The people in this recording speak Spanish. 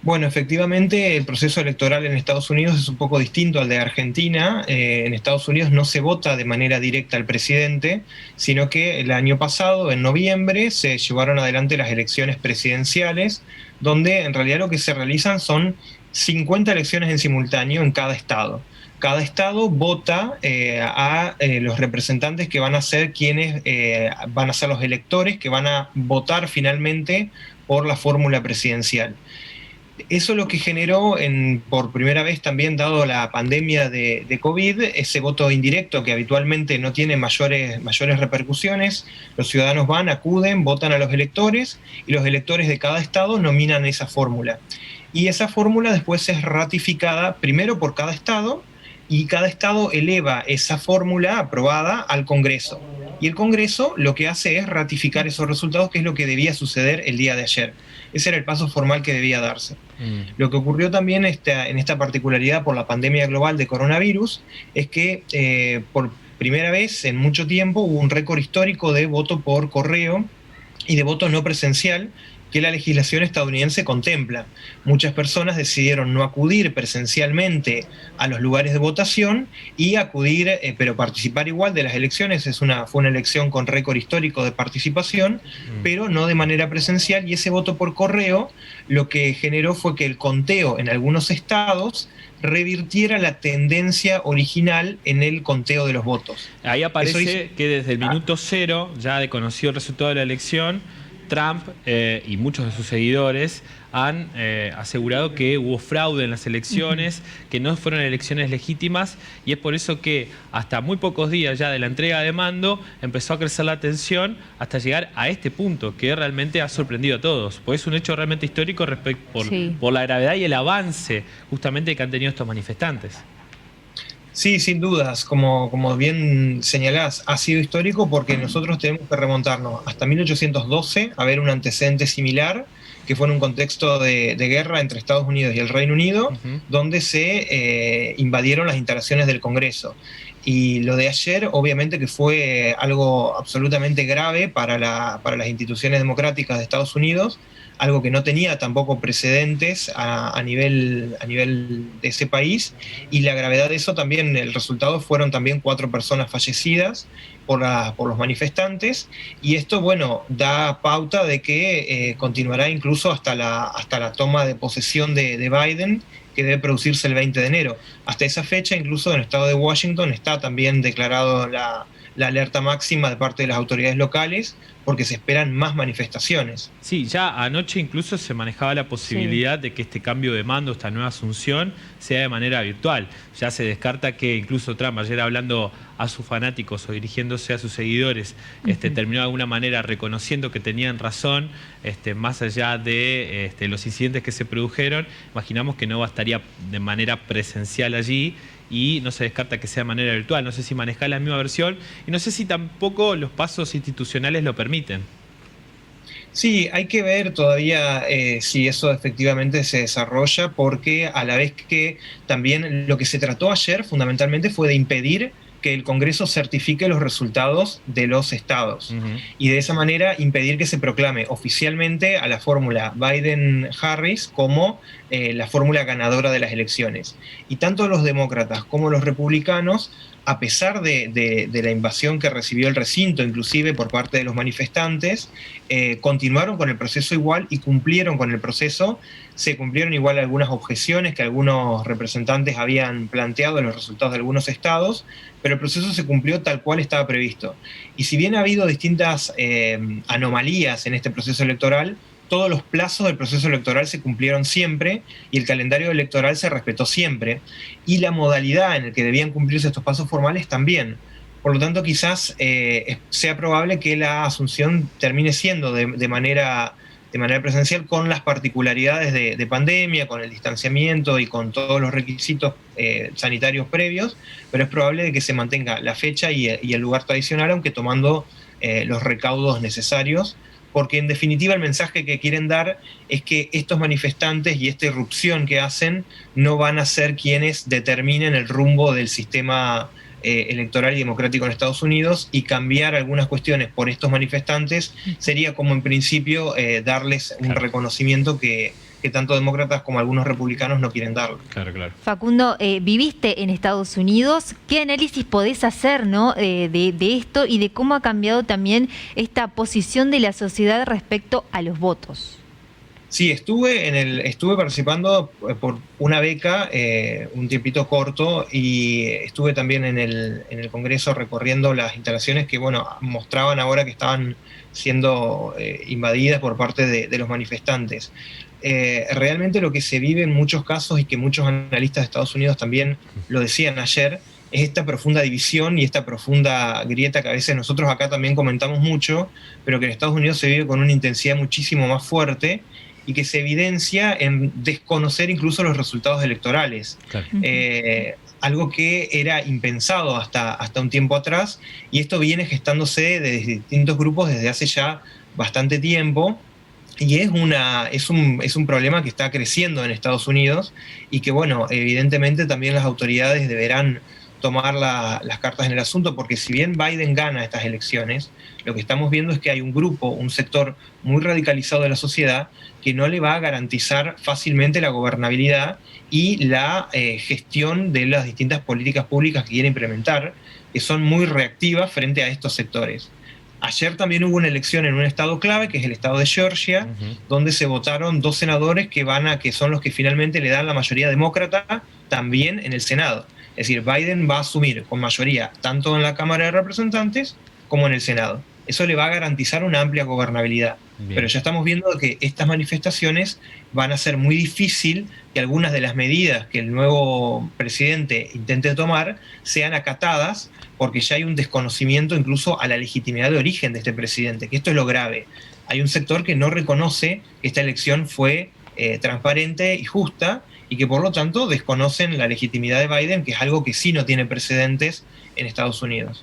Bueno, efectivamente el proceso electoral en Estados Unidos es un poco distinto al de Argentina. En Estados Unidos no se vota de manera directa al presidente, sino que el año pasado, en noviembre, se llevaron adelante las elecciones presidenciales, donde en realidad lo que se realizan son 50 elecciones en simultáneo en cada estado. Cada estado vota a los representantes que van a ser quienes van a ser los electores que van a votar finalmente por la fórmula presidencial. Eso lo que generó, por primera vez también dado la pandemia de COVID, ese voto indirecto que habitualmente no tiene mayores repercusiones. Los ciudadanos van, acuden, votan a los electores y los electores de cada estado nominan esa fórmula. Y esa fórmula después es ratificada primero por cada estado y cada estado eleva esa fórmula aprobada al Congreso. Y el Congreso lo que hace es ratificar esos resultados, que es lo que debía suceder el día de ayer. Ese era el paso formal que debía darse. Lo que ocurrió también en esta particularidad por la pandemia global de coronavirus es que por primera vez en mucho tiempo hubo un récord histórico de voto por correo y de voto no presencial que la legislación estadounidense contempla. Muchas personas decidieron no acudir presencialmente a los lugares de votación y acudir, pero participar igual de las elecciones. Fue una elección con récord histórico de participación, pero no de manera presencial, y ese voto por correo lo que generó fue que el conteo en algunos estados revirtiera la tendencia original en el conteo de los votos. Ahí aparece que desde el minuto cero, ya de conocido el resultado de la elección, Trump y muchos de sus seguidores han asegurado que hubo fraude en las elecciones, que no fueron elecciones legítimas, y es por eso que hasta muy pocos días ya de la entrega de mando empezó a crecer la tensión hasta llegar a este punto que realmente ha sorprendido a todos, pues es un hecho realmente histórico por la gravedad y el avance justamente que han tenido estos manifestantes. Sí, sin dudas, como bien señalás, ha sido histórico porque nosotros tenemos que remontarnos hasta 1812 a ver un antecedente similar, que fue en un contexto de guerra entre Estados Unidos y el Reino Unido, donde se invadieron las instalaciones del Congreso. Y lo de ayer, obviamente que fue algo absolutamente grave para las instituciones democráticas de Estados Unidos, algo que no tenía tampoco precedentes a nivel de ese país, y la gravedad de eso también, el resultado fueron también 4 personas fallecidas por los manifestantes, y esto, bueno, da pauta de que continuará incluso hasta la toma de posesión de Biden, que debe producirse el 20 de enero. Hasta esa fecha, incluso en el estado de Washington, está también declarado la alerta máxima de parte de las autoridades locales, porque se esperan más manifestaciones. Sí, ya anoche incluso se manejaba la posibilidad de que este cambio de mando, esta nueva asunción, sea de manera virtual. Ya se descarta que incluso Trump, ayer hablando a sus fanáticos o dirigiéndose a sus seguidores, terminó de alguna manera reconociendo que tenían razón, más allá de los incidentes que se produjeron. Imaginamos que no bastaría de manera presencial allí, y no se descarta que sea de manera virtual. No sé si manejar la misma versión y no sé si tampoco los pasos institucionales lo permiten. Sí, hay que ver todavía si eso efectivamente se desarrolla, porque a la vez que también lo que se trató ayer fundamentalmente fue de impedir que el Congreso certifique los resultados de los estados, y de esa manera impedir que se proclame oficialmente a la fórmula Biden-Harris como la fórmula ganadora de las elecciones. Y tanto los demócratas como los republicanos, a pesar de la invasión que recibió el recinto, inclusive por parte de los manifestantes, continuaron con el proceso igual y cumplieron con el proceso. Se cumplieron igual algunas objeciones que algunos representantes habían planteado en los resultados de algunos estados, pero el proceso se cumplió tal cual estaba previsto. Y si bien ha habido distintas anomalías en este proceso electoral, todos los plazos del proceso electoral se cumplieron siempre y el calendario electoral se respetó siempre, y la modalidad en la que debían cumplirse estos pasos formales también. Por lo tanto, quizás sea probable que la asunción termine siendo de manera presencial, con las particularidades de pandemia, con el distanciamiento y con todos los requisitos sanitarios previos, pero es probable de que se mantenga la fecha y el lugar tradicional, aunque tomando los recaudos necesarios, porque en definitiva el mensaje que quieren dar es que estos manifestantes y esta irrupción que hacen no van a ser quienes determinen el rumbo del sistema electoral y democrático en Estados Unidos, y cambiar algunas cuestiones por estos manifestantes sería como en principio darles un reconocimiento que que tanto demócratas como algunos republicanos no quieren darle. Claro, claro. Facundo, viviste en Estados Unidos. ¿Qué análisis podés hacer, ¿no? de esto y de cómo ha cambiado también esta posición de la sociedad respecto a los votos? Sí, estuve participando por una beca, un tiempito corto, y estuve también en el Congreso recorriendo las instalaciones que, bueno, mostraban ahora que estaban siendo invadidas por parte de los manifestantes. Realmente lo que se vive en muchos casos, y que muchos analistas de Estados Unidos también lo decían ayer, es esta profunda división y esta profunda grieta que a veces nosotros acá también comentamos mucho, pero que en Estados Unidos se vive con una intensidad muchísimo más fuerte, y que se evidencia en desconocer incluso los resultados electorales. Claro. Algo que era impensado hasta un tiempo atrás, y esto viene gestándose desde distintos grupos desde hace ya bastante tiempo, y es un problema que está creciendo en Estados Unidos, y que, bueno, evidentemente también las autoridades deberán tomar las cartas en el asunto, porque si bien Biden gana estas elecciones, lo que estamos viendo es que hay un grupo, un sector muy radicalizado de la sociedad que no le va a garantizar fácilmente la gobernabilidad y la gestión de las distintas políticas públicas que quiere implementar, que son muy reactivas frente a estos sectores. Ayer también hubo una elección en un estado clave, que es el estado de Georgia, donde se votaron 2 senadores que son los que finalmente le dan la mayoría demócrata también en el Senado. Es decir, Biden va a asumir con mayoría tanto en la Cámara de Representantes como en el Senado. Eso le va a garantizar una amplia gobernabilidad. Bien. Pero ya estamos viendo que estas manifestaciones van a hacer muy difícil que algunas de las medidas que el nuevo presidente intente tomar sean acatadas, porque ya hay un desconocimiento incluso a la legitimidad de origen de este presidente, que esto es lo grave. Hay un sector que no reconoce que esta elección fue transparente y justa, y que por lo tanto desconocen la legitimidad de Biden, que es algo que sí no tiene precedentes en Estados Unidos.